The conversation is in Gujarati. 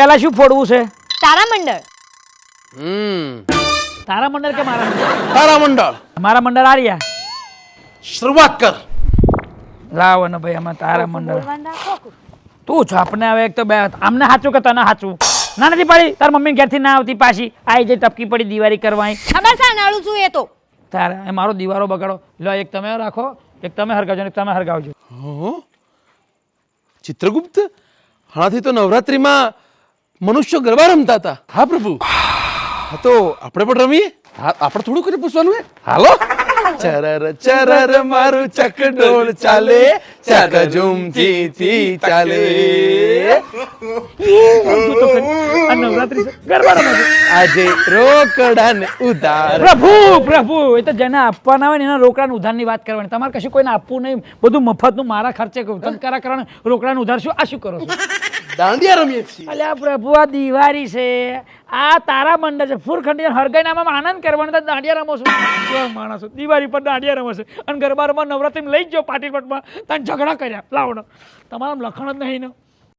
પેલા શું ફોડવું છે? તારામંડળ. તારામંડળ કે મારા મંડળ? તારામંડળ. મારા મંડળ આર્યા. શરૂઆત કર. લાવો ને ભાઈ અમે તારામંડળ. બોલવાનું રાખો. તું છાપને હવે એક તો બે આમને સાચું કે તને સાચું ના નથી પડી તાર મમ્મી ઘેરથી ના આવતી પાછી આઈ જઈ ટપકી પડી દિવાળી કરવા ખબર છે નાળું છું એ તો. તારે એ મારો દિવારો બગાડો લો એક તમે રાખો એક તમે હરગાવજો ને એક તમે હરગાવજો. ચિત્રગુપ્ત હાથી તો નવરાત્રીમાં મનુષ્યો ગરબા રમતા હતા. હા પ્રભુ. હા તો આપણે પણ રમીએ. હા આપણે થોડું કરી પૂછવાનું હે. હાલો. ચરર ચરર મારું ચકડોળ ચાલે ચકઝુમથી થી ચાલે. આ નવરાત્રી છે ગરબા રમો છો. આજે રોકડા ને ઉધાર. પ્રભુ પ્રભુ એ તો જેને આપવાના હોય ને એના રોકડાનું ઉધારની વાત કરવાની તમારે કશું કોઈને આપવું નહીં બધું મફતનું મારા ખર્ચે તનકારા કરવાનું રોકડાનું ઉધાર શું આ શું કરો છો? દાંડિયા રમીએ છીએ. અલ્યા પ્રભુ આ દિવાળી છે આ તારા મંડળ છે ફૂરખંડી હરગાઈને આમાં આનંદ કરવાનો તો દાંડિયા રમો છો કેવા માણસો દિવાળી પર દાંડિયા રમો છે અને ગરબા રમવા નવરાત્રીમાં લઈ જ જાઓ પાટીપટમાં તને ઝઘડા કર્યા લાવડો તમારા લખણ જ નહીં ને